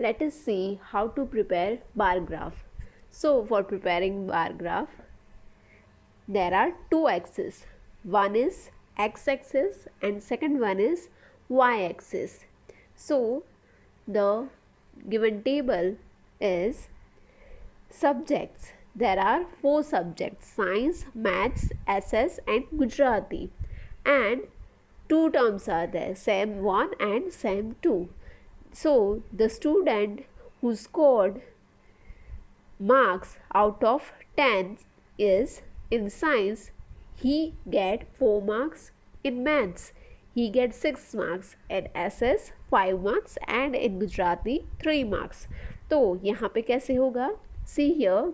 let us see how to prepare bar graph. So for preparing bar graph, there are two axes. One is x-axis and second one is y-axis. So the given table is subjects. There are 4 subjects: science, maths, SS and Gujarati, and 2 terms are there, SEM 1 and SEM 2. So the student who scored marks out of 10 is in science, he get 4 marks, in maths he gets 6 marks, in SS 5 marks and in Gujarati 3 marks. तो यहाँ पे कैसे होगा? See here,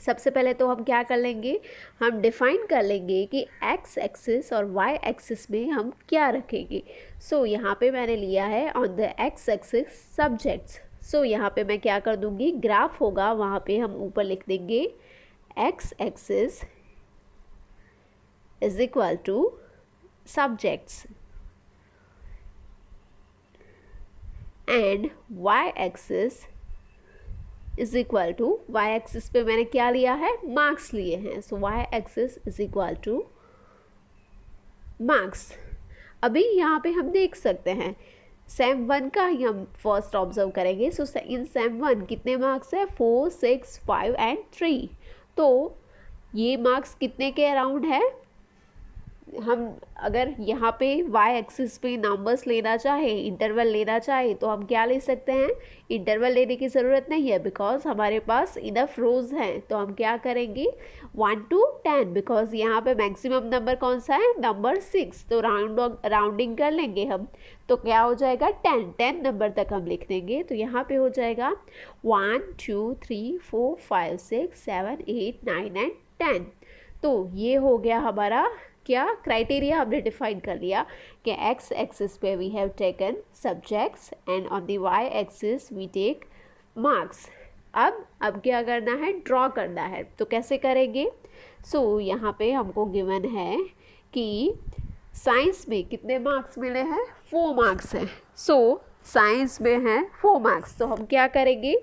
सबसे पहले तो हम क्या कर लेंगे, हम डिफाइन कर लेंगे कि x एक्सिस और y एक्सिस में हम क्या रखेंगे. सो यहाँ पे मैंने लिया है on the x axis subjects. So यहाँ पे मैं क्या कर दूँगी, ग्राफ होगा वहाँ पे हम ऊपर लिख देंगे x axis is equal to subjects and y axis is equal to, Y axis पे मैंने क्या लिया है, मार्क्स लिए हैं. So Y axis is equal to marks. अभी यहाँ पे हम देख सकते हैं सेम 1 का ही हम फर्स्ट ऑब्जर्व करेंगे. सो इन सेम 1 कितने मार्क्स है, 4, 6, 5 एंड 3. तो ये मार्क्स कितने के अराउंड है. हम अगर यहाँ पे y एक्सिस पे नंबर्स लेना चाहे, इंटरवल लेना चाहे, तो हम क्या ले सकते हैं, इंटरवल लेने की ज़रूरत नहीं है बिकॉज हमारे पास इनफ रोज़ हैं. तो हम क्या करेंगे 1 to 10, बिकॉज यहाँ पे मैक्सिमम नंबर कौन सा है, नंबर 6. तो राउंडिंग कर लेंगे हम, तो क्या हो जाएगा 10 नंबर तक हम लिख देंगे. तो यहाँ पे हो जाएगा 1 2 3 4 5 6 7 8 9 एंड 10. तो ये हो गया हमारा क्या क्राइटेरिया हमने डिफाइन कर लिया कि x एक्सिस पे we have taken subjects and on the y axis we take marks. अब क्या करना है, ड्रॉ करना है. तो कैसे करेंगे. सो यहाँ पे हमको गिवन है कि साइंस में कितने मार्क्स मिले हैं, 4 मार्क्स हैं. सो साइंस में हैं 4 मार्क्स. तो हम क्या करेंगे,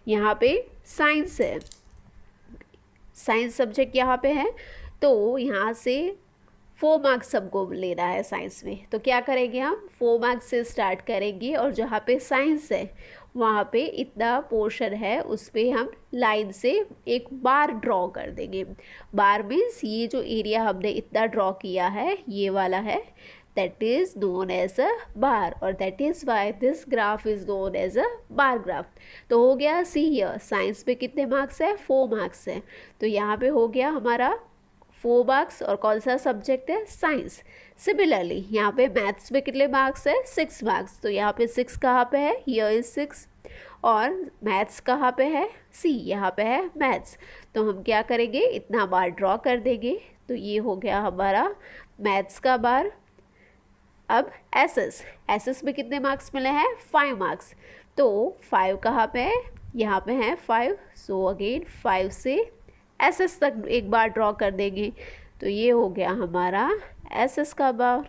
यहाँ पे साइंस है, साइंस सब्जेक्ट यहाँ पे है, तो यहाँ से 4 मार्क्स सबको लेना है साइंस में. तो क्या करेंगे, हम 4 मार्क्स से स्टार्ट करेंगे और जहाँ पे साइंस है वहाँ पे इतना पोर्शन है उस पर हम लाइन से एक बार ड्रॉ कर देंगे. बार मीन्स ये जो एरिया हमने इतना ड्रॉ किया है ये वाला है, that is known as a bar, और that is why this graph is known as a bar graph. तो हो गया, सी हियर साइंस पे कितने मार्क्स है, 4 मार्क्स है. तो यहाँ पे हो गया हमारा 4 मार्क्स, और कौन सा सब्जेक्ट है, साइंस. सिमिलरली यहाँ पे मैथ्स में कितने मार्क्स है, 6 मार्क्स. तो यहाँ पे 6 कहाँ पे है, हियर इज 6. और मैथ्स कहाँ पे है, सी, यहाँ पे है मैथ्स. तो हम क्या करेंगे, इतना बार ड्रॉ कर देंगे. तो ये हो गया हमारा मैथ्स का बार. अब एसएस में कितने मार्क्स मिले हैं, 5 मार्क्स. तो 5 कहाँ पे है, यहाँ पे है 5. सो अगेन 5 से एसएस तक एक बार ड्रॉ कर देंगे. तो ये हो गया हमारा एसएस का बार.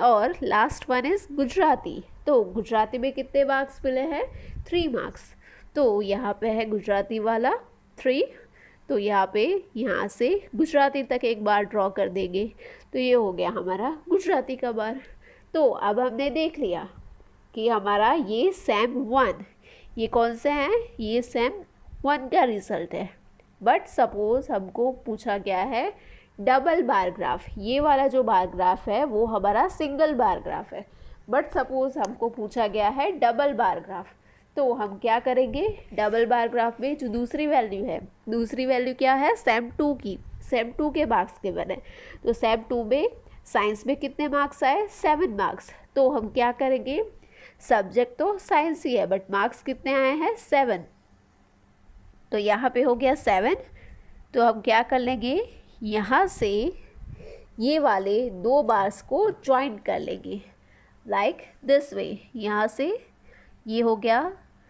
और लास्ट वन इज़ गुजराती. तो गुजराती में कितने मार्क्स मिले हैं, 3 मार्क्स. तो यहाँ पे है गुजराती वाला 3. तो यहाँ से गुजराती तक एक बार ड्रॉ कर देंगे. तो ये हो गया हमारा गुजराती का बार. तो अब हमने देख लिया कि हमारा ये सेम 1, ये कौन से हैं, ये सेम 1 का रिजल्ट है. बट सपोज़ हमको पूछा गया है डबल बार ग्राफ. ये वाला जो बार ग्राफ है वो हमारा सिंगल बार ग्राफ है. बट सपोज़ हमको पूछा गया है डबल बार ग्राफ. तो हम क्या करेंगे, डबल बार ग्राफ में जो दूसरी वैल्यू है, दूसरी वैल्यू क्या है, सेम 2 की, सेम 2 के मार्क्स के बने. तो सेम 2 में साइंस में कितने मार्क्स आए, 7 मार्क्स. तो हम क्या करेंगे, सब्जेक्ट तो साइंस ही है बट मार्क्स कितने आए हैं, 7. तो यहाँ पे हो गया 7. तो हम क्या कर लेंगे, यहाँ से ये वाले 2 बार्स को ज्वाइन कर लेंगे लाइक दिस वे. यहाँ से ये हो गया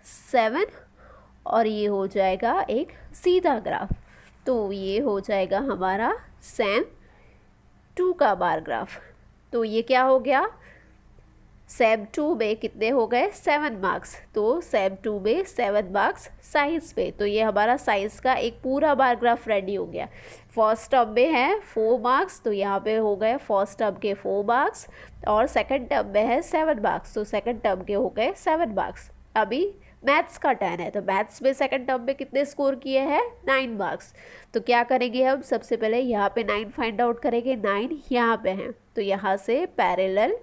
7 और ये हो जाएगा एक सीधा ग्राफ. तो ये हो जाएगा हमारा सेम 2 का बार ग्राफ. तो ये क्या हो गया, सेम 2 में कितने हो गए 7 मार्क्स, तो सेम 2 में 7 मार्क्स साइंस पे। तो ये हमारा साइंस का एक पूरा बार ग्राफ रेडी हो गया। फर्स्ट टर्म में है 4 मार्क्स, तो यहाँ पे हो गए फर्स्ट टर्म के 4 मार्क्स, और सेकंड टर्म में है 7 मार्क्स, तो सेकंड टर्म के हो गए 7 मार्क्स। अभी मैथ्स का टर्न है, तो मैथ्स में सेकंड टर्म में कितने स्कोर किए हैं 9 मार्क्स। तो क्या करेंगे हम, सबसे पहले यहाँ पे 9 फाइंड आउट करेंगे, 9 यहाँ पे हैं, तो यहाँ से पैरेलल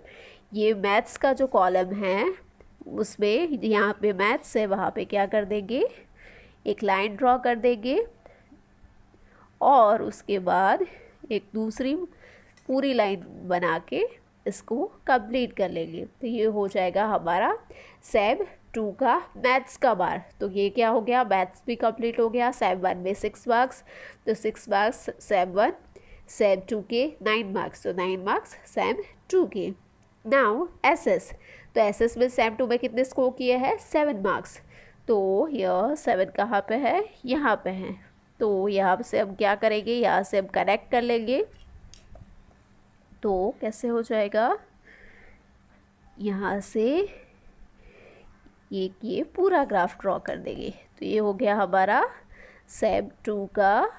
ये मैथ्स का जो कॉलम है उसमें यहाँ पे मैथ्स है, वहाँ पे क्या कर देंगे, एक लाइन ड्रॉ कर देंगे, और उसके बाद एक दूसरी पूरी लाइन बना के इसको कंप्लीट कर लेंगे। तो ये हो जाएगा हमारा सेम 2 का मैथ्स का बार। तो ये क्या हो गया, मैथ्स भी कंप्लीट हो गया। सेम 1 में 6 मार्क्स, तो 6 मार्क्स सेम 1, सेम 2 के 9 मार्क्स, तो 9 मार्क्स सेम 2 के। नाउ एसएस, तो एसएस में सेम 2 में कितने स्कोर किए हैं 7 मार्क्स, तो यह 7 कहाँ पे है, यहाँ पे है। तो यहाँ से हम क्या करेंगे, यहाँ से हम कनेक्ट कर लेंगे, तो कैसे हो जाएगा, यहाँ से ये पूरा ग्राफ ड्रॉ कर देंगे। तो ये हो गया हमारा सेम 2 का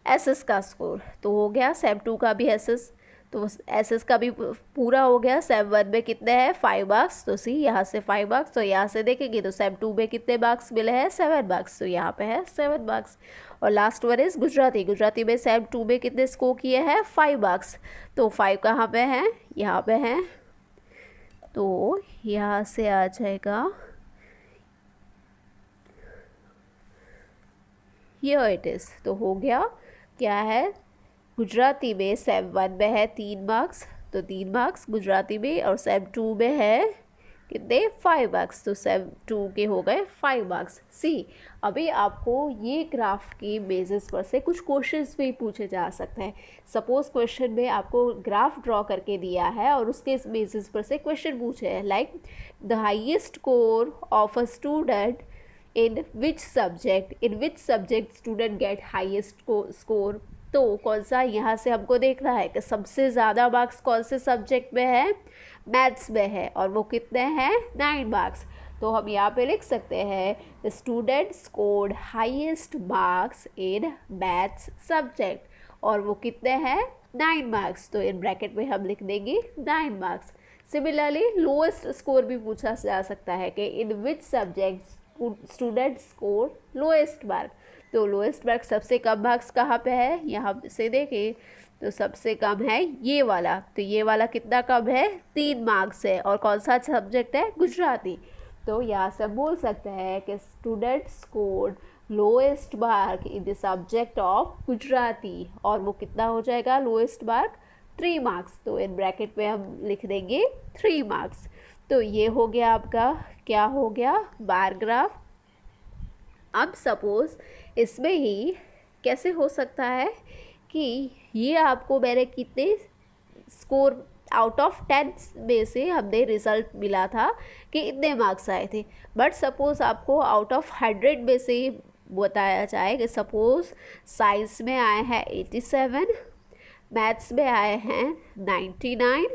एसएस का स्कोर। तो हो गया सेम 2 का भी एसएस, तो एसएस का भी पूरा हो गया। सेम 1 में कितने हैं 5 मार्क्स, तो सी यहाँ से 5 मार्क्स, तो यहाँ से देखेंगे तो सेम 2 में कितने मार्क्स मिले हैं 7 मार्क्स, तो यहाँ पे है 7 मार्क्स। और last one is Gujarati, Gujarati में सेम 2 में कितने स्कोर किए हैं 5 मार्क्स, तो 5 कहाँ पे हैं, यहाँ पे हैं, तो यहाँ से आ जाएगा, हियर इट इज़। तो हो गया क्या है, गुजराती में सेम 1 में है 3 मार्क्स, तो 3 मार्क्स गुजराती में, और सेम 2 में है कितने 5 मार्क्स, तो सेम 2 के हो गए 5 मार्क्स। सी अभी आपको ये ग्राफ के बेसिस पर से कुछ क्वेश्चंस भी पूछे जा सकते हैं। सपोज क्वेश्चन में आपको ग्राफ ड्रॉ करके दिया है और उसके बेसिस पर से क्वेश्चन पूछे हैं, like the highest score of a student in which subject student gate highest score. तो कौन सा, यहाँ से हमको देखना है कि सबसे ज़्यादा मार्क्स कौन से सब्जेक्ट में है, मैथ्स में है, और वो कितने हैं 9 मार्क्स। तो हम यहाँ पे लिख सकते हैं the student scored highest marks in maths subject, और वो कितने हैं 9 मार्क्स, तो इन ब्रैकेट में हम लिख देंगे 9 मार्क्स। सिमिलरली लोएस्ट स्कोर भी पूछा जा सकता है कि in which subject student score lowest mark, तो लोएस्ट मार्क सबसे कम मार्क्स कहाँ पे है, यहाँ से देखें तो सबसे कम है ये वाला, तो ये वाला कितना कम है 3 मार्क्स है, और कौन सा सब्जेक्ट है गुजराती। तो यहाँ से बोल सकते हैं कि student scored lowest mark in the subject of Gujarati, और वो कितना हो जाएगा लोएस्ट मार्क 3 मार्क्स, तो इन ब्रैकेट में हम लिख देंगे 3 मार्क्स। तो ये हो गया आपका, क्या हो गया, बार ग्राफ। अब सपोज इसमें ही कैसे हो सकता है कि ये आपको मैंने कितने स्कोर आउट ऑफ 10 में से हमने रिज़ल्ट मिला था कि इतने मार्क्स आए थे, बट सपोज़ आपको आउट ऑफ 100 में से बताया जाए कि सपोज़ साइंस में आए हैं 87, मैथ्स में आए हैं 99,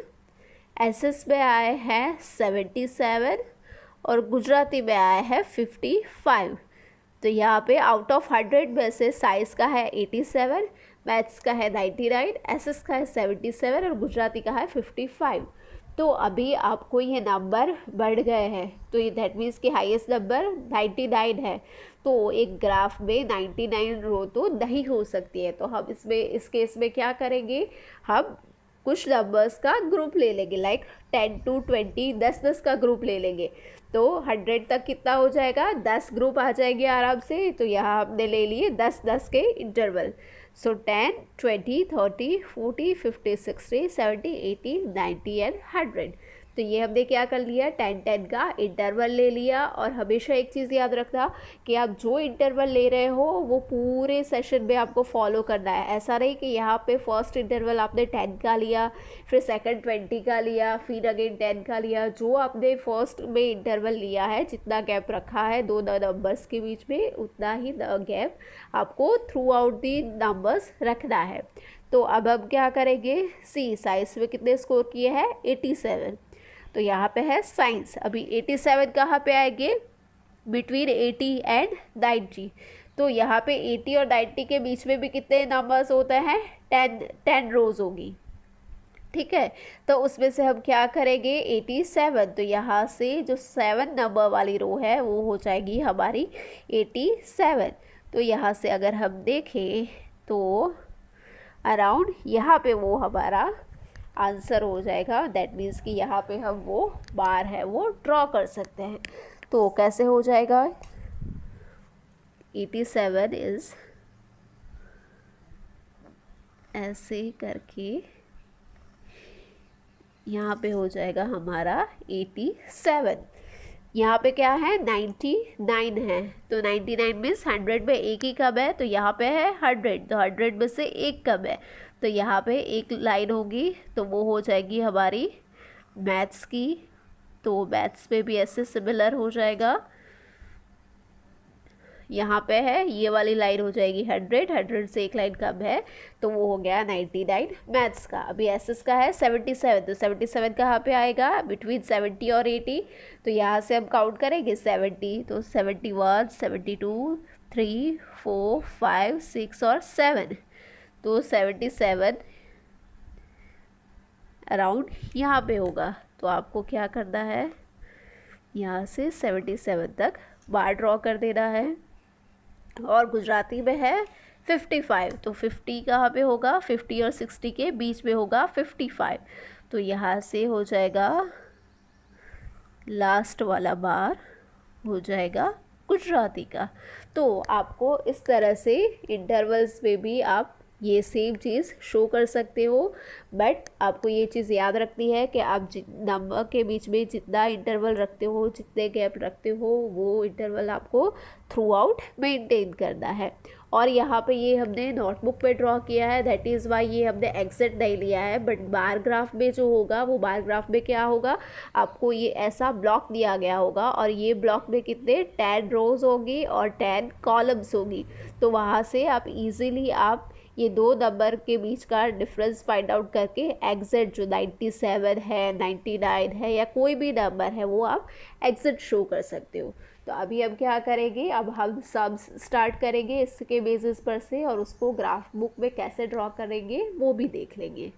एसएस में आए हैं 77, और गुजराती में आए हैं 55। तो यहाँ पे आउट ऑफ 100 में से साइंस का है 87, मैथ्स का है 99, एसएस का है 77, और गुजराती का है 55। तो अभी आपको ये नंबर बढ़ गए हैं, तो ये दैट मीन्स कि हाईएस्ट नंबर 99 है। तो एक ग्राफ में 99 रो तो नहीं हो सकती है, तो हम इसमें इस केस में क्या करेंगे, हम कुछ नंबर्स का ग्रुप ले लेंगे, लाइक 10 to 20, 10-10 का ग्रुप ले लेंगे, तो 100 तक कितना हो जाएगा 10 ग्रुप आ जाएंगे आराम से। तो यहाँ हमने ले लिए 10-10 के इंटरवल, सो 10, 20, 30, 40, 50, 60, 70, 80, 90 एंड 100। तो ये हमने क्या कर लिया, 10-10 का इंटरवल ले लिया। और हमेशा एक चीज़ याद रखना कि आप जो इंटरवल ले रहे हो वो पूरे सेशन में आपको फॉलो करना है। ऐसा नहीं कि यहाँ पे फर्स्ट इंटरवल आपने 10 का लिया, फिर सेकंड 20 का लिया, फिर अगेन 10 का लिया। जो आपने फर्स्ट में इंटरवल लिया है, जितना गैप रखा है दो नंबर्स के बीच में, उतना ही गैप आपको थ्रू आउट दी नंबर्स रखना है। तो अब हम क्या करेंगे, सी साइंस में कितने स्कोर किए हैं 87, तो यहाँ पे है साइंस। अभी 87 कहाँ पे आएंगे, बिटवीन 80 एंड 90। तो यहाँ पे 80 और 90 के बीच में भी कितने नंबर्स होते हैं, 10 रोज होगी, ठीक है। तो उसमें से हम क्या करेंगे, 87, तो यहाँ से जो 7 नंबर वाली रो है वो हो जाएगी हमारी 87। तो यहाँ से अगर हम देखें तो अराउंड यहाँ पे वो हमारा आंसर हो जाएगा। दैट मीन्स कि यहाँ पे हम वो बार है वो ड्रॉ कर सकते हैं। तो कैसे हो जाएगा, 87 इज ऐसे करके यहाँ पे हो जाएगा हमारा 87। यहाँ पे क्या है, 99 है, तो 99 मीन्स 100 में एक ही कम है, तो यहाँ पे है 100, तो 100 में से एक कम है, तो यहाँ पे एक लाइन होगी, तो वो हो जाएगी हमारी मैथ्स की। तो मैथ्स पे भी ऐसे सिमिलर हो जाएगा, यहाँ पे है ये वाली लाइन हो जाएगी 100 से एक लाइन कम है, तो वो हो गया 99 मैथ्स का। अभी एसएस का है 77, तो 77 कहाँ पे आएगा, बिटवीन 70 और 80। तो यहाँ से हम काउंट करेंगे 70, तो 71, 72, 3, 4, 5, 6 और 7, तो 77 अराउंड यहाँ पे होगा। तो आपको क्या करना है, यहाँ से 77 तक बार ड्रॉ कर देना है। और गुजराती में है 55, तो 50 कहाँ पे होगा, 50 और 60 के बीच में होगा 55। तो यहाँ से हो जाएगा लास्ट वाला बार हो जाएगा गुजराती का। तो आपको इस तरह से इंटरवल्स में भी आप ये सेम चीज़ शो कर सकते हो, बट आपको ये चीज़ याद रखनी है कि आप नंबर के बीच में जितना इंटरवल रखते हो, जितने गैप रखते हो, वो इंटरवल आपको थ्रू आउट मेंटेन करना है। और यहाँ पे ये हमने नोटबुक पे ड्रॉ किया है, दैट इज़ वाई ये हमने एग्जैक्ट नहीं लिया है, बट बार ग्राफ में जो होगा वो बार ग्राफ में क्या होगा, आपको ये ऐसा ब्लॉक दिया गया होगा और ये ब्लॉक में कितने 10 रोज होगी और 10 कॉलम्स होगी। तो वहाँ से आप इजीली आप ये दो नंबर के बीच का डिफरेंस फाइंड आउट करके एग्जैक्ट जो 97 है, 99 है या कोई भी नंबर है वो आप एग्जैक्ट शो कर सकते हो। तो अभी हम क्या करेंगे, अब हम सब स्टार्ट करेंगे इसके बेसिस पर से, और उसको ग्राफ बुक में कैसे ड्रॉ करेंगे वो भी देख लेंगे।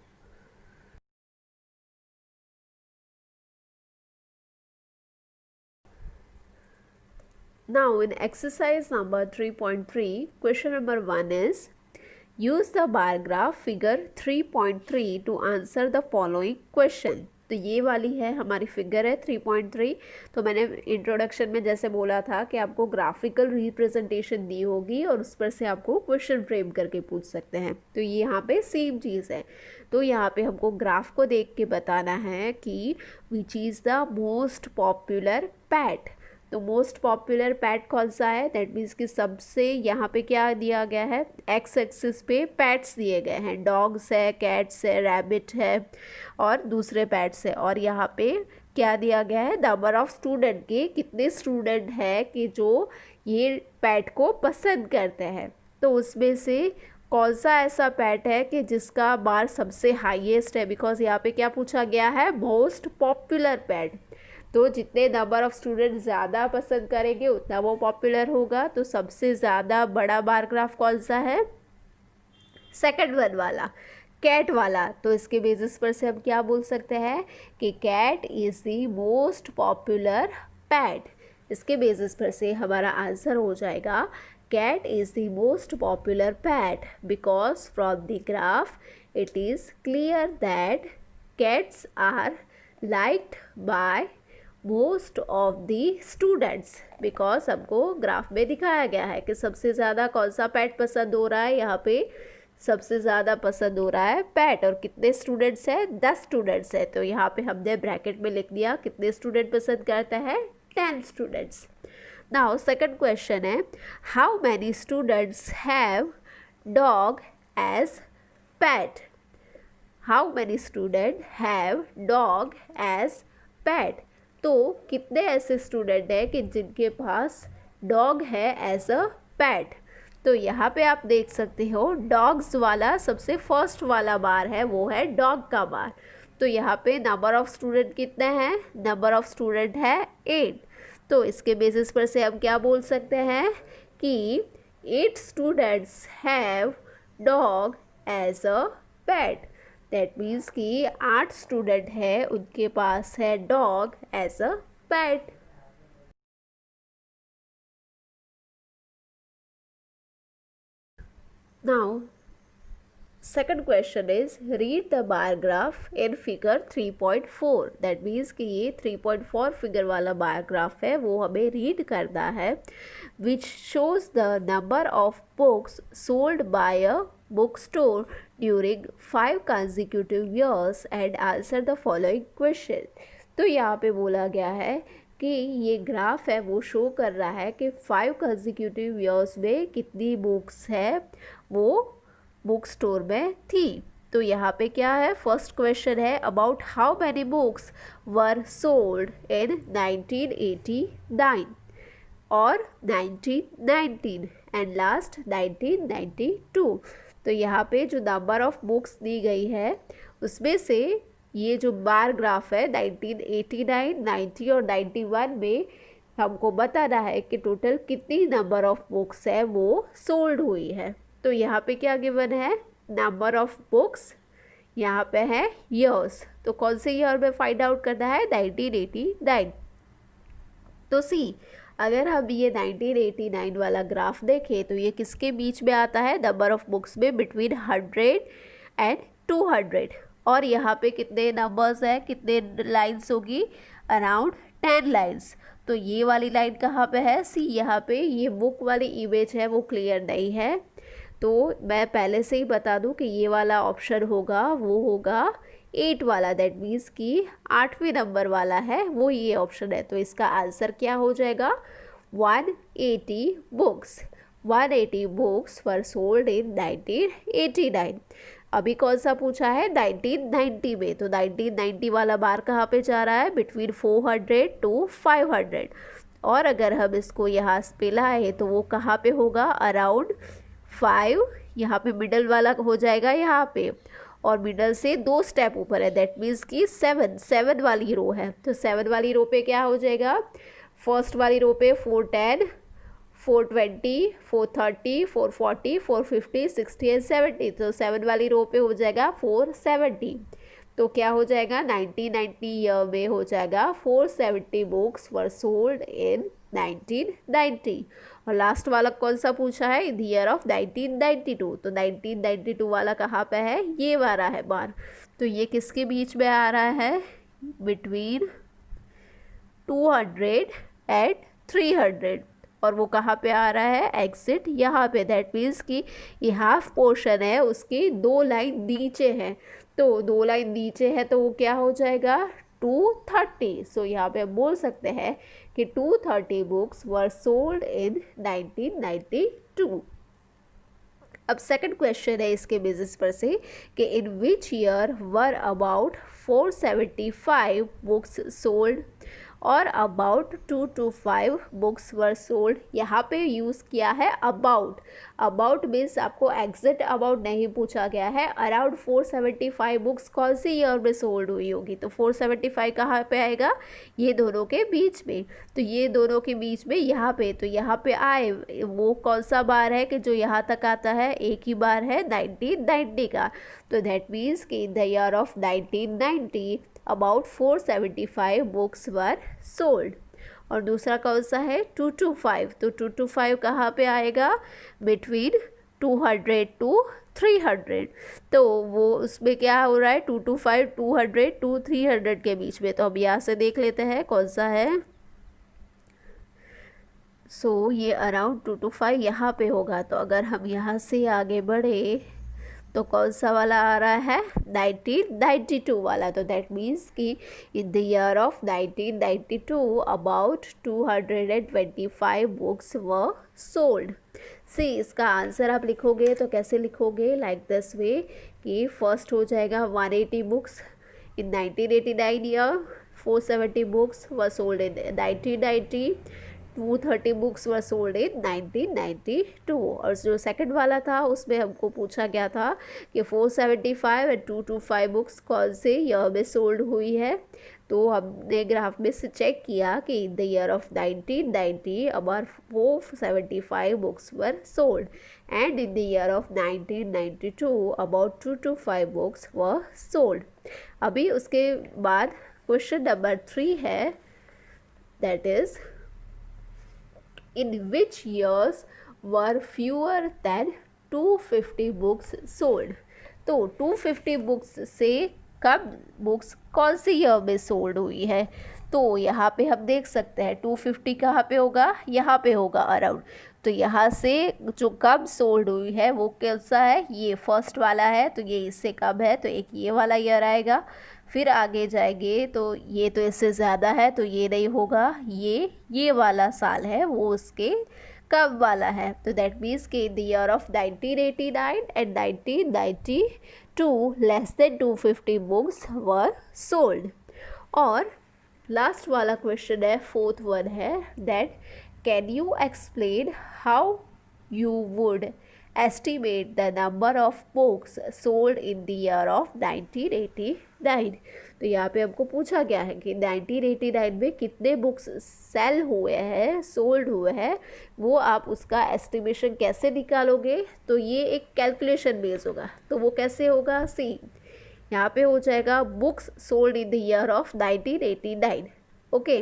Now in exercise number 3.3, question number 1 is, use the bar graph figure 3.3 to answer the following question। तो ये वाली है हमारी फिगर है 3.3। तो मैंने इंट्रोडक्शन में जैसे बोला था कि आपको ग्राफिकल रिप्रेजेंटेशन दी होगी और उस पर से आपको क्वेश्चन फ्रेम करके पूछ सकते हैं। तो ये यहाँ पे सेम चीज़ है। तो यहाँ पे हमको ग्राफ को देख के बताना है कि which is the most popular PAT. तो मोस्ट पॉपुलर पैट कौन सा है, दैट मीन्स कि सबसे यहाँ पे क्या दिया गया है, एक्स एक्सिस पे पैट्स दिए गए हैं, डॉग्स है, कैट्स है, रैबिट है और दूसरे पैट्स है। और यहाँ पे क्या दिया गया है, नंबर ऑफ स्टूडेंट के कितने स्टूडेंट है कि जो ये पैट को पसंद करते हैं। तो उसमें से कौन सा ऐसा पैट है कि जिसका बार सबसे हाईएस्ट है, बिकॉज यहाँ पे क्या पूछा गया है, मोस्ट पॉपुलर पैट। तो जितने नंबर ऑफ स्टूडेंट ज़्यादा पसंद करेंगे उतना वो पॉपुलर होगा। तो सबसे ज़्यादा बड़ा बार ग्राफ कौन सा है, सेकंड वन वाला, कैट वाला। तो इसके बेसिस पर से हम क्या बोल सकते हैं कि cat is the most popular pet. इसके बेसिस पर से हमारा आंसर हो जाएगा cat is the most popular pet, because from the graph it is clear that cats are liked by most of the students. Because हमको graph में दिखाया गया है कि सबसे ज़्यादा कौन सा पैट पसंद हो रहा है, यहाँ पे सबसे ज़्यादा पसंद हो रहा है पैट। और कितने स्टूडेंट्स हैं, 10 स्टूडेंट्स हैं। तो यहाँ पे हमने ब्रैकेट में लिख दिया कितने स्टूडेंट पसंद करता है, 10 स्टूडेंट्स। नाउ सेकंड क्वेश्चन है, how many students have dog as pet. How many student have dog as pet. तो कितने ऐसे स्टूडेंट हैं कि जिनके पास डॉग है एज अ पैट। तो यहाँ पे आप देख सकते हो डॉग्स वाला सबसे फर्स्ट वाला बार है वो है डॉग का बार। तो यहाँ पे नंबर ऑफ़ स्टूडेंट कितने हैं, नंबर ऑफ़ स्टूडेंट है 8। तो इसके बेसिस पर से हम क्या बोल सकते हैं कि 8 students have dog as a pet. That means कि 8 स्टूडेंट है उनके पास है dog as a pet. Now second question is read the bar graph in figure 3.4। That means कि ये 3.4 फिगर वाला बार ग्राफ है वो हमें रीड करना है, which shows the number of books sold by a book store during 5 consecutive years and answer the following question. तो यहाँ पे बोला गया है कि ये ग्राफ है वो शो कर रहा है कि 5 consecutive years में कितनी बुक्स है वो बुक स्टोर में थी। तो यहाँ पे क्या है, फर्स्ट क्वेश्चन है about how many books were sold in 1989 और 1919 एंड लास्ट 1992। तो यहाँ पे जो नंबर ऑफ बुक्स दी गई है उसमें से ये जो बार ग्राफ है 1989, 90 और 91 में हमको बताना है कि टोटल कितनी नंबर ऑफ बुक्स है वो सोल्ड हुई है। तो यहाँ पे क्या गिवन है, नंबर ऑफ बुक्स, यहाँ पे है ईयर्स, तो कौन से ईयर में फाइंड आउट करना है, 1989। तो सी अगर हम ये 1989 वाला ग्राफ देखें तो ये किसके बीच में आता है, नंबर ऑफ बुक्स में बिटवीन 100 एंड 200। और यहाँ पे कितने नंबर्स हैं, कितने लाइन्स होगी, अराउंड 10 लाइन्स। तो ये वाली लाइन कहाँ पे है, सी यहाँ पे ये बुक वाली इमेज है वो क्लियर नहीं है। तो मैं पहले से ही बता दूं कि ये वाला ऑप्शन होगा वो होगा 8 वाला, दैट मीन्स कि 8वें नंबर वाला है वो ये ऑप्शन है। तो इसका आंसर क्या हो जाएगा, 180 books. 180 books were sold in 1989। अभी कौन सा पूछा है, 1990 में। तो 1990 वाला बार कहाँ पे जा रहा है, बिटवीन 400 टू 500। और अगर हम इसको यहाँ पे लाए तो वो कहाँ पे होगा, अराउंड 5, यहाँ पे मिडल वाला हो जाएगा यहाँ पे, और मिडल से 2 स्टेप ऊपर है, दैट मीन्स कि 7 वाली रो है। तो 7 वाली रो पे क्या हो जाएगा, फर्स्ट वाली रो पे 410, 420, 430, 440, 450, 60 एंड 70। तो 7 वाली रो पे हो जाएगा 470। तो क्या हो जाएगा, 1990 ईयर में हो जाएगा 470 बुक्स वर सोल्ड इन 1990। और लास्ट वाला कौन सा पूछा है, इन द ईयर ऑफ 1992। तो 1992 वाला कहाँ पे है, ये वाला है बार। तो ये किसके बीच में आ रहा है, बिटवीन 200 एंड 300। और वो कहाँ पे आ रहा है, एग्जिट यहाँ पे। दैट मीन्स कि ये हाफ पोर्शन है उसकी 2 लाइन नीचे है। तो 2 लाइन नीचे है तो वो क्या हो जाएगा, 230। सो यहाँ पे हम बोल सकते हैं कि 230 बुक्स वर सोल्ड इन 1992। अब सेकंड क्वेश्चन है इसके बेसिस पर से कि in which year were about 475 books sold और अबाउट 225 बुक्स वर सोल्ड। यहाँ पे यूज़ किया है अबाउट। अबाउट मीन्स आपको एग्जैक्ट अबाउट नहीं पूछा गया है। अराउंड 475 बुक्स कौन सी ईयर में सोल्ड हुई होगी, तो 475 कहाँ पे आएगा, ये दोनों के बीच में। तो ये दोनों के बीच में यहाँ पे, तो यहाँ पे आए वो कौन सा बार है कि जो यहाँ तक आता है, एक ही बार है 1990 का। तो दैट मीन्स कि in the year of 1990 about 475 books were sold. और दूसरा कौन सा है, 225। तो 225 कहाँ पे आएगा, बिटवीन 200 टू 300। तो वो उसमें क्या हो रहा है, 225, 200 टू 300 के बीच में। तो अब यहाँ से देख लेते हैं कौन सा है। सो ये अराउंड 225 यहाँ पे होगा। तो अगर हम यहाँ से आगे बढ़े तो कौन सा वाला आ रहा है, 1992 वाला। तो दैट मीन्स कि in the year of 1992 about 225 books were sold. See इसका आंसर आप लिखोगे तो कैसे लिखोगे, लाइक दिस वे कि फर्स्ट हो जाएगा 180 books in 1989 year, 470 books were sold in 1990, 230 books were sold in 1992। और जो सेकंड वाला था उसमें हमको पूछा गया था कि 475 एंड 225 बुक्स कौन से ईयर में सोल्ड हुई है। तो हमने ग्राफ में से चेक किया कि in the year of 1990 about 475 books were sold and in the year of 1992 about 225 books were sold. अभी उसके बाद क्वेश्चन नंबर 3 है, that is in which years were fewer than 250 books sold। तो 250 books से कम books कौन सी year में sold हुई है। तो यहाँ पे हम देख सकते हैं 250 कहाँ पे होगा, यहाँ पे होगा अराउंड। तो यहाँ से जो कम सोल्ड हुई है वो कैसा है, ये फर्स्ट वाला है, तो ये इससे कम है तो एक ये वाला ईयर आएगा। फिर आगे जाएंगे तो ये तो इससे ज़्यादा है तो ये नहीं होगा, ये वाला साल है वो उसके कब वाला है। तो दैट मीन्स कि in the year of 1989 and 1992 less than 250 books were sold. और लास्ट वाला क्वेश्चन है, फोर्थ वन है, that can you explain how you would estimate the number of books sold in the year of 1989। तो यहाँ पे हमको पूछा गया है कि 1989 में कितने बुक्स सेल हुए हैं, सोल्ड हुए हैं, वो आप उसका एस्टिमेशन कैसे निकालोगे। तो ये एक कैलकुलेशन बेस होगा। तो वो कैसे होगा, सी यहाँ पे हो जाएगा books sold in the year of 1989। Okay,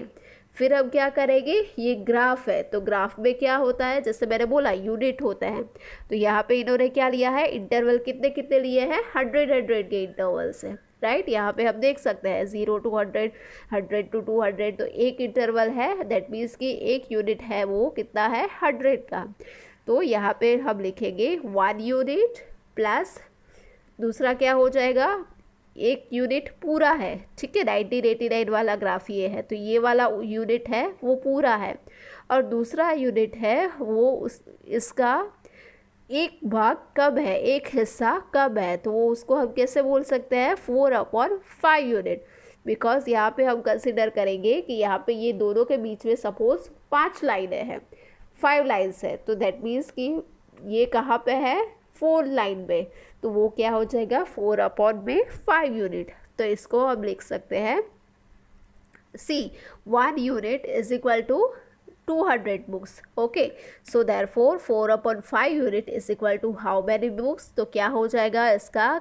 फिर हम क्या करेंगे, ये ग्राफ है तो ग्राफ में क्या होता है, जैसे मैंने बोला यूनिट होता है। तो यहाँ पे इन्होंने क्या लिया है, इंटरवल कितने कितने लिए हैं, 100 के इंटरवल्स है, राइट। यहाँ पे हम देख सकते हैं 0 to 100, 100 to 200, तो एक इंटरवल है, दैट मीन्स कि एक यूनिट है वो कितना है, 100 का। तो यहाँ पे हम लिखेंगे 1 यूनिट प्लस दूसरा क्या हो जाएगा, एक यूनिट पूरा है, ठीक है। 1989 वाला ग्राफ ये है, तो ये वाला यूनिट है वो पूरा है, और दूसरा यूनिट है वो इसका एक भाग कब है, एक हिस्सा कब है। तो वो उसको हम कैसे बोल सकते हैं, 4/5 यूनिट। बिकॉज यहाँ पे हम कंसिडर करेंगे कि यहाँ पे ये दोनों के बीच में सपोज 5 लाइनें हैं, 5 लाइन्स है, तो दैट मीन्स कि ये कहाँ पे है, 4 लाइन में, तो वो क्या हो जाएगा 4/5 यूनिट। तो इसको हम लिख सकते हैं सी 1 unit is equal to 200 books. Okay, so therefore 4/5 unit is equal to how many books. तो क्या हो जाएगा, इसका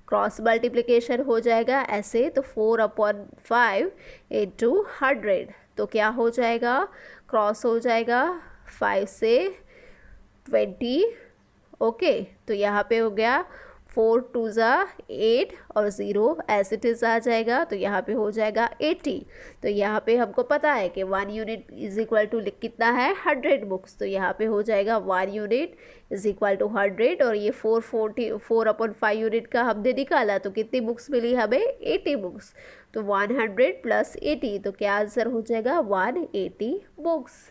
क्रॉस मल्टीप्लिकेशन हो जाएगा ऐसे, तो 4/5 इंटू 100, तो क्या हो जाएगा, क्रॉस हो जाएगा 5 से 20। ओके, तो यहाँ पे हो गया 4 2 8 और 0 एज इट इज़ आ जाएगा, तो यहाँ पे हो जाएगा 80। तो यहाँ पे हमको पता है कि 1 यूनिट इज इक्वल टू कितना है, 100 बुक्स। तो यहाँ पे हो जाएगा 1 यूनिट इज इक्वल टू 100, और ये 4/5 यूनिट का हमने निकाला, तो कितनी बुक्स मिली हमें, 80 बुक्स। तो 100 प्लस 80, तो क्या आंसर हो जाएगा, 180 books.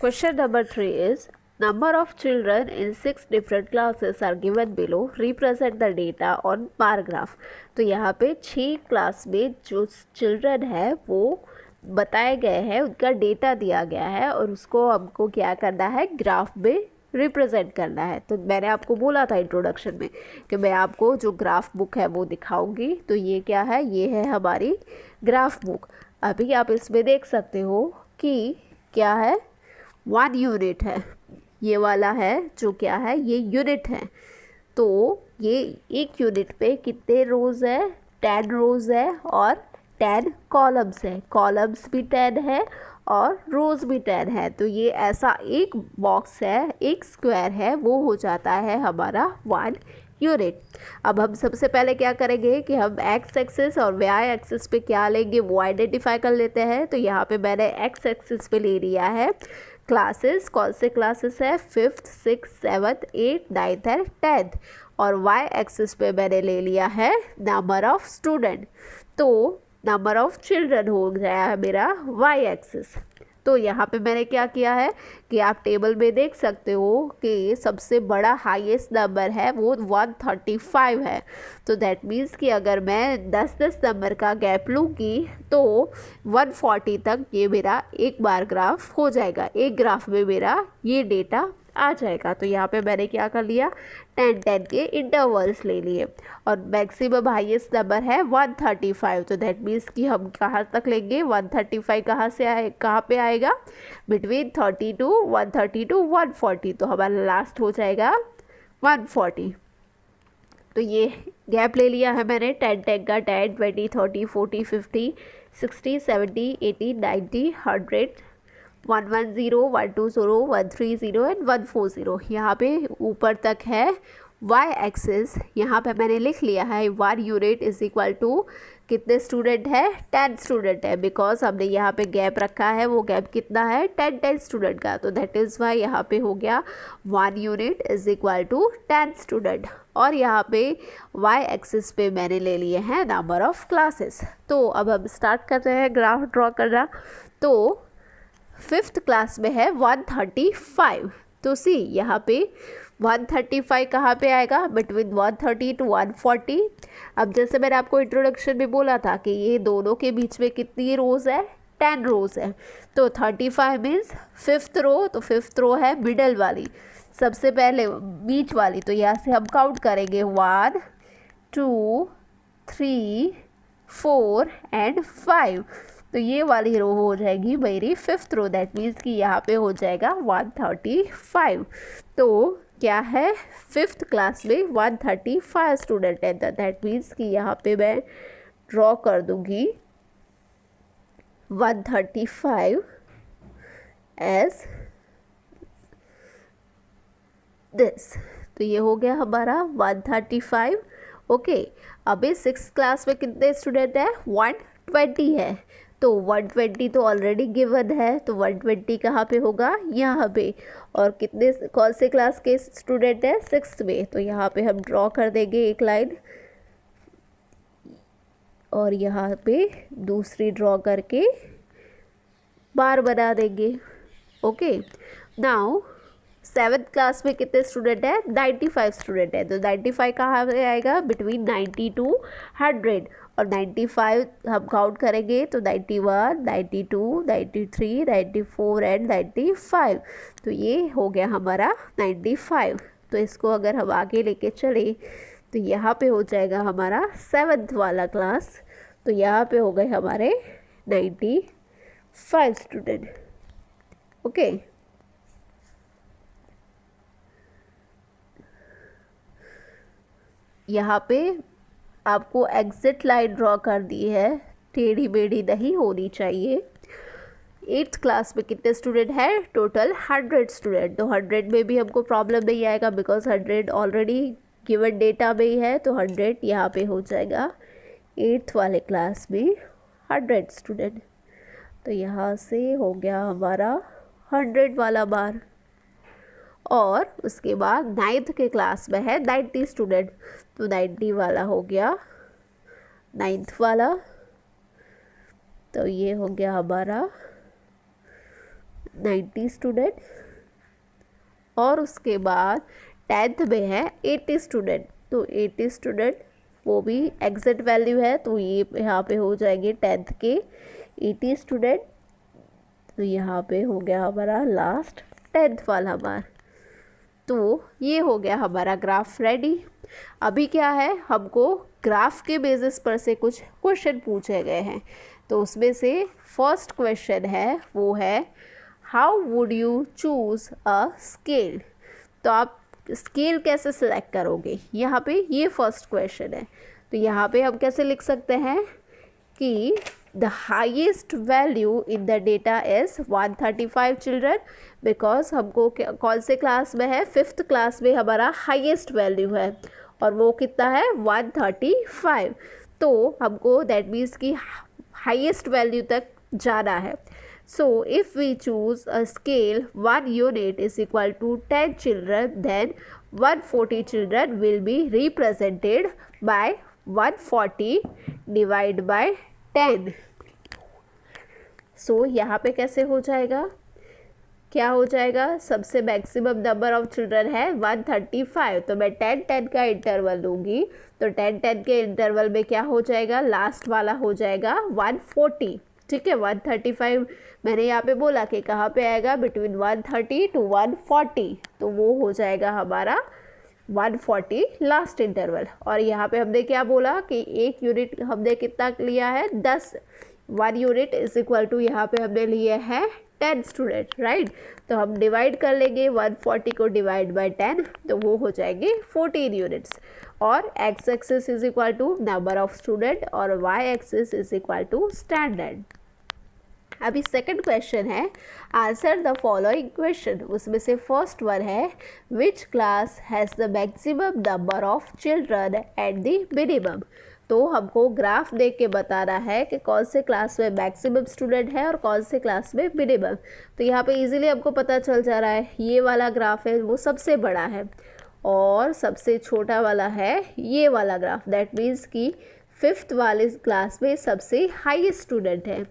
Question number 3 is, number of children in 6 different classes are given below, represent the data on bar graph। तो यहाँ पे 6 क्लास में जो चिल्ड्रन है वो बताए गए हैं, उनका डेटा दिया गया है, और उसको हमको क्या करना है, ग्राफ में रिप्रेजेंट करना है। तो मैंने आपको बोला था इंट्रोडक्शन में कि मैं आपको जो ग्राफ बुक है वो दिखाऊंगी। तो ये क्या है, ये है हमारी ग्राफ बुक। अभी आप इसमें देख सकते हो कि क्या है, 1 यूनिट है, ये वाला है जो क्या है, ये यूनिट है। तो ये एक यूनिट पे कितने रोज़ है, 10 रोज़ है और 10 कॉलम्स है, कॉलम्स भी 10 है और रोज़ भी 10 है। तो ये ऐसा एक बॉक्स है, एक स्क्वायर है, वो हो जाता है हमारा 1 यूनिट। अब हम सबसे पहले क्या करेंगे कि हम एक्स एक्सिस और वाई एक्सिस पे क्या लेंगे वो आइडेंटिफाई कर लेते हैं। तो यहाँ पे मैंने एक्स एक्सिस पे ले लिया है क्लासेस, कौन से क्लासेस है, 5th 6th 7th 8th 9th and 10th, और वाई एक्सिस पे मैंने ले लिया है नंबर ऑफ स्टूडेंट। तो नंबर ऑफ चिल्ड्रन हो गया है मेरा वाई एक्सिस। तो यहाँ पे मैंने क्या किया है कि आप टेबल में देख सकते हो कि सबसे बड़ा हाईएस्ट नंबर है वो 135 है। तो दैट मीन्स कि अगर मैं 10-10 नंबर का गैप लूँगी तो 140 तक ये मेरा एक बार ग्राफ हो जाएगा, एक ग्राफ में मेरा ये डेटा आ जाएगा। तो यहाँ पे मैंने क्या कर लिया, 10-10 के इंटरवल्स ले लिए और मैक्सिमम हाईएस्ट नंबर है 135। तो दैट मीन्स कि हम कहाँ तक लेंगे, 135 कहाँ से आए, कहाँ पे आएगा, बिटवीन 130 टू 140। तो हमारा लास्ट हो जाएगा 140। तो ये गैप ले लिया है मैंने 10-10 का, 10, 20, 30, 40, 50, 60, 70, 80, 90, 100, 110, 120, 130 एंड 140। यहाँ पे ऊपर तक है वाई एक्सिस। यहाँ पे मैंने लिख लिया है 1 यूनिट इज इक्वल टू कितने स्टूडेंट है, 10 स्टूडेंट है, बिकॉज हमने यहाँ पे गैप रखा है, वो गैप कितना है, 10 स्टूडेंट का। तो दैट इज़ वाई यहाँ पे हो गया 1 unit is equal to 10 student. और यहाँ पे वाई एक्सिस पे मैंने ले लिए हैं नंबर ऑफ क्लासेस। तो अब हम स्टार्ट कर रहे हैं ग्राफ ड्रॉ करना। तो 5th क्लास में है 135। तो सी यहाँ पे 135 कहाँ पे आएगा, बिटवीन 130 टू 140। अब जैसे मैंने आपको इंट्रोडक्शन में बोला था कि ये दोनों के बीच में कितनी रोज़ है, 10 रोज़ है। तो 35 मीन्स 5th रो, तो 5th रो है मिडल वाली, सबसे पहले बीच वाली। तो यहाँ से हम काउंट करेंगे 1 2 3 4 एंड 5। तो ये वाली रो हो जाएगी मेरी 5th रो। दैट मीन्स कि यहाँ पे हो जाएगा 135। तो क्या है, 5th क्लास में 135 स्टूडेंट है। दैट मीन्स कि यहाँ पे मैं ड्रॉ कर दूँगी 135 एज दिस। तो ये हो गया हमारा 135। ओके, अभी 6th क्लास में कितने स्टूडेंट है, 120 है। तो 120 तो ऑलरेडी गिवन है, तो 120 कहाँ पे होगा, यहाँ पे। और कितने, कौन से क्लास के स्टूडेंट है, 6th में। तो यहाँ पे हम ड्रॉ कर देंगे एक लाइन और यहाँ पे दूसरी ड्रॉ करके बार बना देंगे। ओके, नाउ 7th क्लास में कितने स्टूडेंट है, 95 स्टूडेंट है। तो 95 कहाँ पे आएगा, बिटवीन 90 टू 100। और 95 हम काउंट करेंगे तो 91, 92, 93, 94 एंड 95। तो ये हो गया हमारा 95। तो इसको अगर हम आगे लेके चले तो यहाँ पे हो जाएगा हमारा 7th वाला क्लास। तो यहाँ पे हो गए हमारे 95 स्टूडेंट। ओके, यहाँ पे आपको एग्जिट लाइन ड्रॉ कर दी है, टेढ़ी मेढ़ी नहीं होनी चाहिए। 8th क्लास में कितने स्टूडेंट है, टोटल 100 स्टूडेंट। तो 100 में भी हमको प्रॉब्लम नहीं आएगा, बिकॉज 100 ऑलरेडी गिवन डेटा में ही है। तो 100 यहाँ पे हो जाएगा 8th वाले क्लास में 100 स्टूडेंट। तो यहाँ से हो गया हमारा 100 वाला बार। और उसके बाद 9th के क्लास में है 90 स्टूडेंट। तो 90 वाला हो गया 9th वाला। तो ये हो गया हमारा 90 स्टूडेंट। और उसके बाद 10th में है 80 स्टूडेंट। तो 80 स्टूडेंट वो भी एग्जिट वैल्यू है, तो ये यहाँ पे हो जाएंगे 10th के 80 स्टूडेंट। तो यहाँ पे हो गया हमारा लास्ट 10th वाला बार। तो ये हो गया हमारा ग्राफ रेडी। अभी क्या है, हमको ग्राफ के बेसिस पर से कुछ क्वेश्चन पूछे गए हैं। तो उसमें से फर्स्ट क्वेश्चन है वो है how would you choose a scale. तो आप स्केल कैसे सिलेक्ट करोगे, यहाँ पे ये फर्स्ट क्वेश्चन है। तो यहाँ पे हम कैसे लिख सकते हैं कि the highest value in the data is 135 children, because हमको कौन से क्लास में है, 5th क्लास में हमारा हाईएस्ट वैल्यू है और वो कितना है 135। तो हमको दैट मीन्स कि हाईएस्ट वैल्यू तक जाना है। So if we choose a scale 1 unit is equal to 10 children, then 140 children will be represented by 140 divide by 10। सो यहाँ पे कैसे हो जाएगा, क्या हो जाएगा, सबसे मैक्सिमम नंबर ऑफ चिल्ड्रन है 135, तो मैं 10-10 का इंटरवल लूँगी, तो 10-10 के इंटरवल में क्या हो जाएगा, लास्ट वाला हो जाएगा 140, ठीक है। 135 मैंने यहाँ पे बोला कि कहाँ पे आएगा, बिटवीन 130 to 140, तो वो हो जाएगा हमारा 140 लास्ट इंटरवल। और यहाँ पे हमने क्या बोला कि एक यूनिट हमने कितना लिया है, 10, 1 यूनिट इज इक्वल टू यहाँ पे हमने लिए हैं 10 स्टूडेंट, राइट। तो हम डिवाइड कर लेंगे 140 को डिवाइड बाय 10, तो वो हो जाएंगे 14 यूनिट्स। और X axis is equal to number of student और Y axis is equal to standard. अभी सेकंड क्वेश्चन है, आंसर द फॉलोइंग क्वेश्चन। उसमें से फर्स्ट वन है, which class has the maximum number of children at the minimum. तो हमको graph देख के बताना है कि कौन से क्लास में मैक्सिमम स्टूडेंट है और कौन से क्लास में मिनिमम। तो यहाँ पे इजीली हमको पता चल जा रहा है, ये वाला ग्राफ है वो सबसे बड़ा है और सबसे छोटा वाला है ये वाला ग्राफ। दैट मीन्स कि 5th वाले क्लास में सबसे हाईएस्ट स्टूडेंट है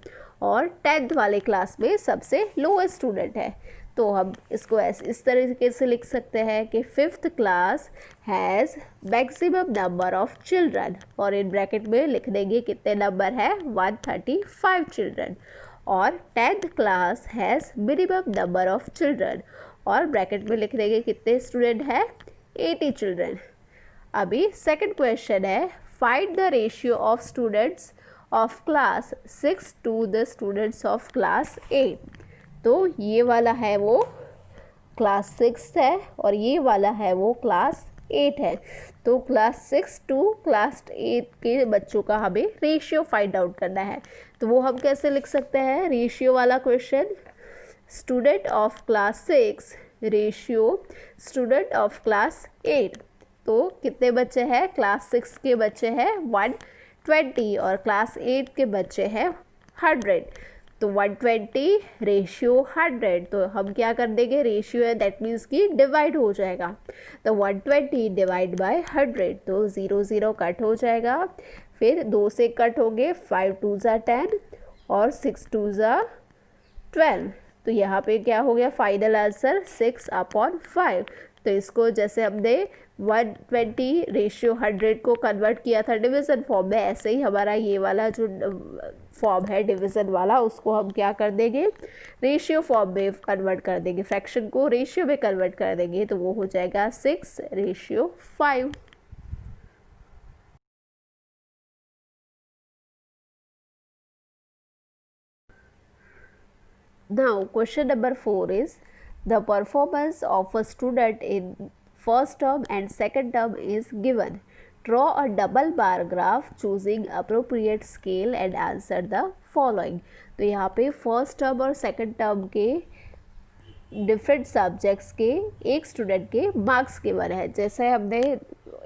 और 10th वाले क्लास में सबसे लोएस्ट स्टूडेंट है। तो हम इसको इस तरीके से लिख सकते हैं कि 5th class has maximum number of children, और इन ब्रैकेट में लिख देंगे कितने नंबर है, 135 चिल्ड्रन। और 10th class has minimum number of children, और ब्रैकेट में लिख देंगे कितने स्टूडेंट है, 80 चिल्ड्रन। अभी सेकंड क्वेश्चन है, find the ratio of students of class 6 to the students of class 8। तो ये वाला है वो क्लास 6 है और ये वाला है वो क्लास 8 है। तो क्लास 6 टू क्लास 8 के बच्चों का हमें रेशियो फाइंड आउट करना है। तो वो हम कैसे लिख सकते हैं, रेशियो वाला question, student of class 6 ratio student of class 8। तो कितने बच्चे हैं, क्लास 6 के बच्चे हैं 120 और क्लास 8 के बच्चे हैं 100। तो 120 रेशियो 100, तो हम क्या कर देंगे, रेशियो है दैट मीन्स कि डिवाइड हो जाएगा। तो 120 डिवाइड बाय 100, तो 0 0 कट हो जाएगा, फिर 2 से कट होंगे, 5 2 ज़ा 10 और 6 2 ज़ा 12। तो यहाँ पे क्या हो गया, फाइनल आंसर 6/5। तो इसको जैसे हमने 120 रेशियो 100 को कन्वर्ट किया था डिवीज़न फॉर्म में, ऐसे ही हमारा ये वाला जो फॉर्म है डिवीज़न वाला, उसको हम क्या कर देंगे, रेशियो फॉर्म में कन्वर्ट कर देंगे, फ्रैक्शन को रेशियो में कन्वर्ट कर देंगे, तो वो हो जाएगा 6/5। Now question number 4 is, the performance of a student in first term and second term is given. Draw a double bar graph choosing appropriate scale and answer the following. तो यहाँ पे फर्स्ट टर्म और second term के different subjects के एक student के marks given है, जैसे हमने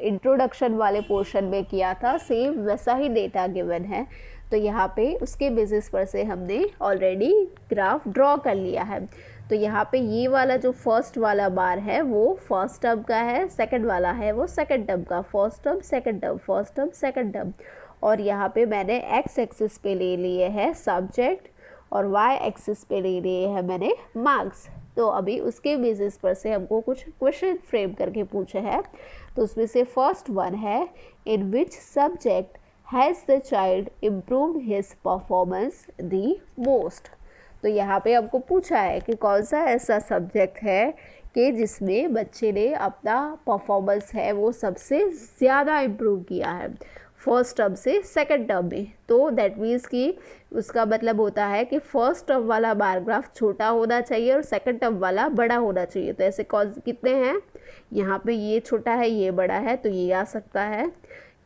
इंट्रोडक्शन वाले पोर्शन में किया था, सेम वैसा ही डेटा गिवन है। तो यहाँ पे उसके बेसिस पर से हमने ऑलरेडी ग्राफ ड्रॉ कर लिया है। तो यहाँ पे ये वाला जो फर्स्ट वाला बार है वो फर्स्ट टर्म का है, सेकंड वाला है वो सेकंड टर्म का, first term second term, first term second term. और यहाँ पे मैंने एक्स एक्सिस पे ले लिए हैं सब्जेक्ट और वाई एक्सिस पे ले लिए हैं मैंने मार्क्स। तो अभी उसके बेसिस पर से हमको कुछ क्वेश्चन फ्रेम करके पूछे हैं। तो उसमें से फर्स्ट वन है, in which subject has the child improved his performance the most. तो यहाँ पे हमको पूछा है कि कौन सा ऐसा सब्जेक्ट है कि जिसमें बच्चे ने अपना परफॉर्मेंस है वो सबसे ज़्यादा इम्प्रूव किया है फर्स्ट टर्म से सेकंड टर्म में। तो दैट मीन्स कि उसका मतलब होता है कि फर्स्ट टर्म वाला बार ग्राफ छोटा होना चाहिए और सेकंड टर्म वाला बड़ा होना चाहिए। तो ऐसे कौन कितने हैं, यहाँ पे ये छोटा है ये बड़ा है, तो ये आ सकता है,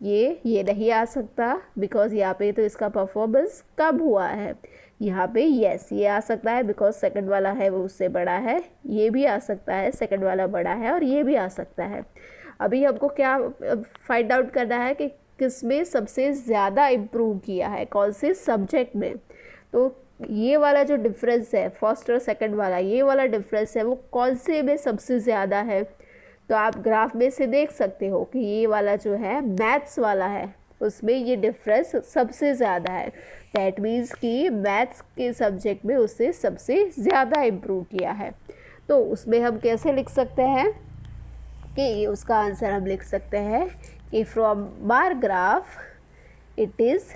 ये नहीं आ सकता बिकॉज यहाँ पे तो इसका परफॉर्मेंस कम हुआ है। यहाँ पे यस ये आ सकता है बिकॉज सेकंड वाला है वो उससे बड़ा है, ये भी आ सकता है सेकंड वाला बड़ा है, और ये भी आ सकता है। अभी हमको क्या फाइंड आउट करना है कि किसमें सबसे ज़्यादा इम्प्रूव किया है, कौन से सब्जेक्ट में। तो ये वाला जो डिफरेंस है फर्स्ट और सेकंड वाला, ये वाला डिफरेंस है वो कौन से में सबसे ज़्यादा है। तो आप ग्राफ में से देख सकते हो कि ये वाला जो है मैथ्स वाला है, उसमें ये डिफरेंस सबसे ज़्यादा है। दैट मीन्स कि मैथ्स के सब्जेक्ट में उससे सबसे ज़्यादा इम्प्रूव किया है। तो उसमें हम कैसे लिख सकते हैं कि उसका आंसर हम लिख सकते हैं कि from bar graph it is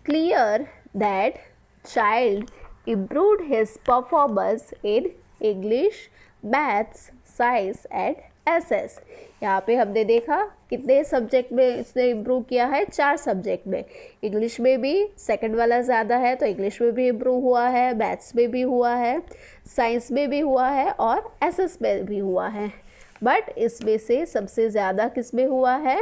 clear that child improved his performance in English, Maths, Science and SS। यहाँ पे हमने देखा कितने सब्जेक्ट में इसने इम्प्रूव किया है, 4 सब्जेक्ट में। इंग्लिश में भी सेकंड वाला ज़्यादा है तो इंग्लिश में भी इम्प्रूव हुआ है, मैथ्स में भी हुआ है, साइंस में भी हुआ है और SS में भी हुआ है। बट इसमें से सबसे ज़्यादा किस में हुआ है?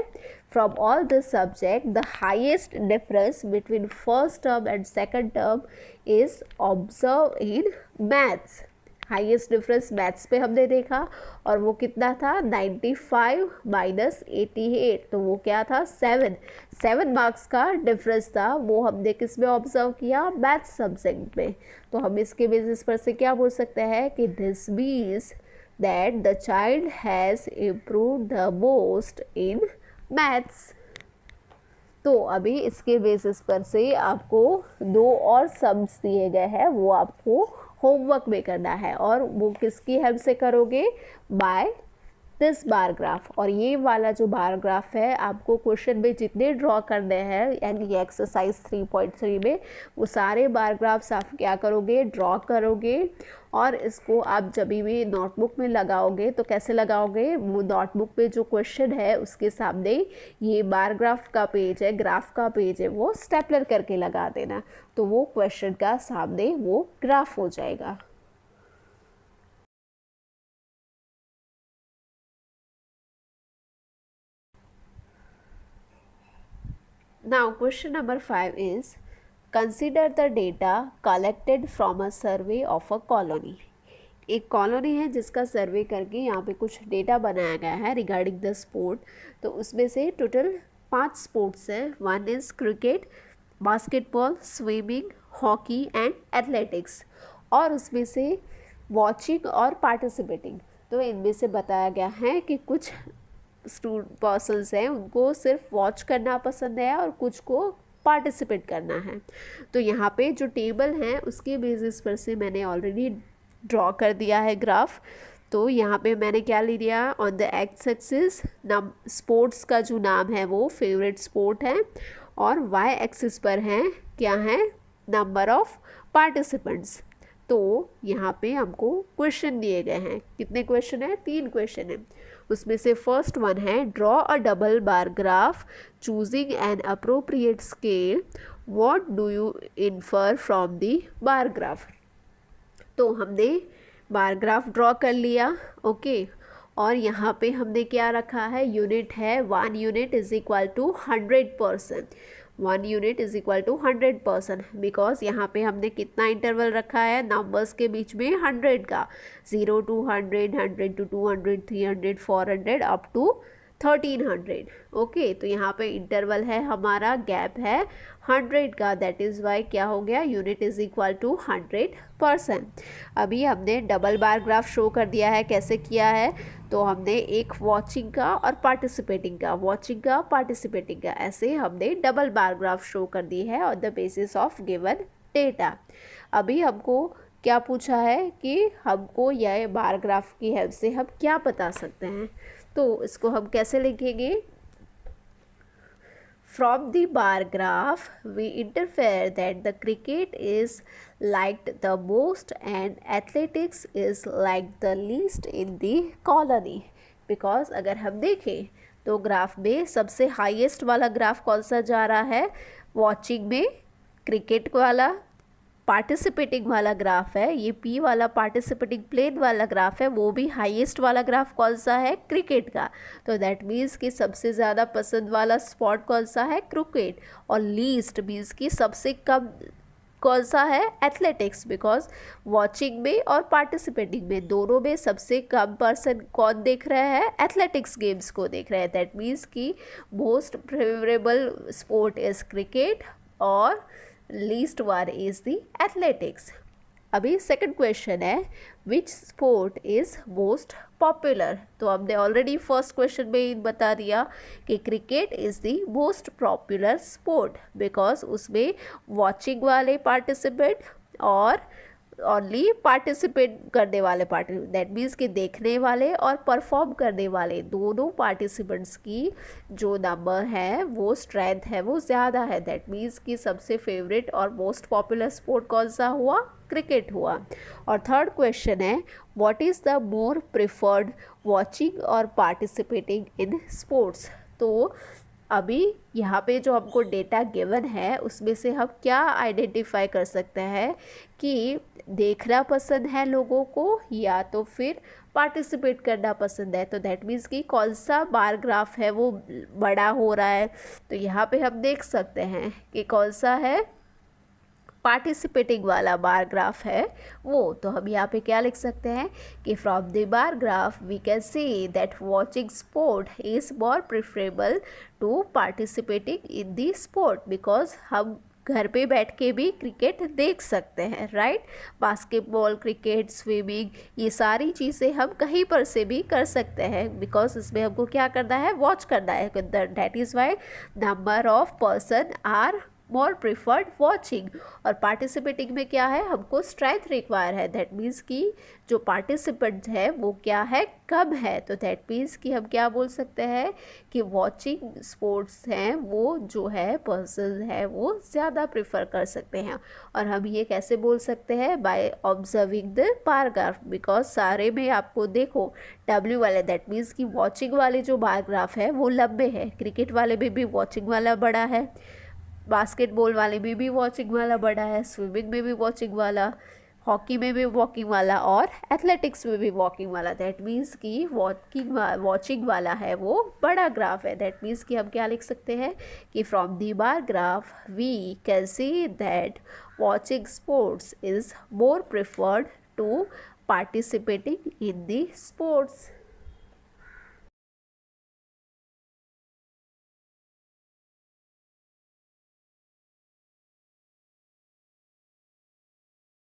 From all this subject, the highest difference between first term and second term is observed in maths। Highest difference maths पे हमने देखा और वो कितना था 95 माइनस 88, तो वो क्या था 7 मार्क्स का डिफरेंस था। वो हमने किस में ऑब्जर्व किया? मैथ्स सब्जेक्ट में। तो हम इसके बेसिस पर से क्या बोल सकते हैं कि this means that the child has improved the most in maths। तो अभी इसके बेसिस पर से आपको 2 और सम्स दिए गए हैं, वो आपको होमवर्क में करना है और वो किसकी हेल्प से करोगे? By this bar graph. और ये वाला जो बार ग्राफ है आपको क्वेश्चन में जितने ड्रॉ करने हैं यानी एक्सरसाइज 3.3 में वो सारे बार ग्राफ्स आप क्या करोगे? ड्रॉ करोगे। और इसको आप जब भी नोटबुक में लगाओगे तो कैसे लगाओगे? वो नोटबुक पे जो क्वेश्चन है उसके सामने ये बार ग्राफ का पेज है, ग्राफ का पेज है, वो स्टेपलर करके लगा देना, तो वो क्वेश्चन का सामने वो ग्राफ हो जाएगा। Now question number 5 is consider the data collected from a survey of a colony। एक कॉलोनी है जिसका सर्वे करके यहाँ पे कुछ डेटा बनाया गया है रिगार्डिंग द स्पोर्ट। तो उसमें से टोटल 5 स्पोर्ट्स हैं। 1 is cricket, basketball, swimming, hockey and athletics, और उसमें से वॉचिंग और पार्टिसिपेटिंग। तो इनमें से बताया गया है कि कुछ पर्सन्स हैं उनको सिर्फ वॉच करना पसंद है और कुछ को पार्टिसिपेट करना है। तो यहाँ पे जो टेबल है उसके बेसिस पर से मैंने ऑलरेडी ड्रॉ कर दिया है ग्राफ। तो यहाँ पे मैंने क्या ले लिया? ऑन द एक्स एक्सिस नम स्पोर्ट्स का जो नाम है वो फेवरेट स्पोर्ट है, और वाई एक्सिस पर हैं क्या है? Number of participants. तो यहाँ पे हमको क्वेश्चन दिए गए हैं। कितने क्वेश्चन हैं? 3 क्वेश्चन हैं। उसमें से फर्स्ट वन है draw a double bar graph choosing an appropriate scale, what do you infer from the bar graph. तो हमने बार ग्राफ ड्रॉ कर लिया, ओके। और यहाँ पे हमने क्या रखा है? यूनिट है 1 unit is equal to 100%। 1 unit is equal to 100%, because यहाँ पे हमने कितना इंटरवल रखा है नंबर्स के बीच में? 100 का। 0 to 100, 100 to 200, 300, 400 up to 1300। Okay, तो यहाँ पे इंटरवल है हमारा, गैप है 100 का। दैट इज़ वाई क्या हो गया? Unit is equal to 100%। अभी हमने डबल बार ग्राफ शो कर दिया है। कैसे किया है? तो हमने एक वॉचिंग का और पार्टिसिपेटिंग का, वॉचिंग का, पार्टिसिपेटिंग का, ऐसे हमने डबल बार ग्राफ शो कर दी है on the basis of given data. अभी हमको क्या पूछा है कि हमको यह बार ग्राफ की हेल्प से हम क्या बता सकते हैं। तो इसको हम कैसे लिखेंगे? From the bar graph, we infer that the cricket is liked the most and athletics is liked the least in the colony। Because अगर हम देखें तो ग्राफ में सबसे हाईएस्ट वाला ग्राफ कौन सा जा रहा है? वॉचिंग में क्रिकेट वाला। पार्टिसिपेटिंग वाला ग्राफ है ये पी वाला, पार्टिसिपेटिंग प्लेन वाला ग्राफ है, वो भी हाईएस्ट वाला ग्राफ कौन सा है? क्रिकेट का। तो दैट मीन्स कि सबसे ज़्यादा पसंद वाला स्पॉट कौन सा है? क्रिकेट। और लीस्ट मीन्स कि सबसे कम कौन सा है? एथलेटिक्स। बिकॉज वॉचिंग में और पार्टिसिपेटिंग में दोनों में सबसे कम पर्सन कौन देख रहे हैं? एथलेटिक्स गेम्स को देख रहे हैं। दैट मीन्स कि most favourable sport is cricket और least one is the athletics. अभी सेकंड क्वेश्चन है which sport is most popular. तो हमने ऑलरेडी फर्स्ट क्वेश्चन में ही बता दिया कि cricket is the most popular sport because उसमें वॉचिंग वाले पार्टिसिपेंट और ओनली पार्टिसिपेट करने वाले दैट मीन्स कि देखने वाले और परफॉर्म करने वाले दोनों पार्टिसिपेंट्स की जो नंबर है वो स्ट्रेंथ है वो ज़्यादा है। दैट मीन्स कि सबसे फेवरेट और मोस्ट पॉपुलर स्पोर्ट कौन सा हुआ, क्रिकेट हुआ। और थर्ड क्वेश्चन है what is the more preferred watching और पार्टिसिपेटिंग इन स्पोर्ट्स। तो अभी यहाँ पे जो हमको डेटा गिवन है उसमें से हम क्या आइडेंटिफाई कर सकते हैं कि देखना पसंद है लोगों को या तो फिर पार्टिसिपेट करना पसंद है। तो दैट मीन्स कि कौन सा बार ग्राफ है वो बड़ा हो रहा है। तो यहाँ पे हम देख सकते हैं कि कौन सा है, पार्टिसिपेटिंग वाला बार ग्राफ है वो। तो हम यहाँ पे क्या लिख सकते हैं कि from the bar graph we can see that watching sport is more preferable to participating in the sport because हम घर पे बैठ के भी क्रिकेट देख सकते हैं, राइट। बास्केटबॉल, क्रिकेट, स्विमिंग, ये सारी चीज़ें हम कहीं पर से भी कर सकते हैं बिकॉज इसमें हमको क्या करना है, वॉच करना है। That is why number of person are more preferred watching. और पार्टिसिपेटिंग में क्या है, हमको स्ट्रेंथ रिक्वायर है। दैट मीन्स कि जो पार्टिसिपेंट है वो क्या है, कम है। तो दैट मीन्स कि हम क्या बोल सकते हैं कि वॉचिंग स्पोर्ट्स हैं वो जो है पर्सन है वो ज़्यादा प्रिफर कर सकते हैं। और हम ये कैसे बोल सकते हैं, by observing the bar graph because सारे में आपको देखो W वाले, दैट मीन्स कि वॉचिंग वाले जो बार ग्राफ है वो लंबे हैं। क्रिकेट वाले में भी वॉचिंग वाला बड़ा है, बास्केटबॉल वाले में भी वॉचिंग वाला बड़ा है, स्विमिंग में भी वॉचिंग वाला, हॉकी में भी वॉकिंग वाला और एथलेटिक्स में भी वॉकिंग वाला। दैट मीन्स कि वॉचिंग वाला है वो बड़ा ग्राफ है। दैट मीन्स कि हम क्या लिख सकते हैं कि from the bar graph we can see that watching sports is more preferred to participating in the sports.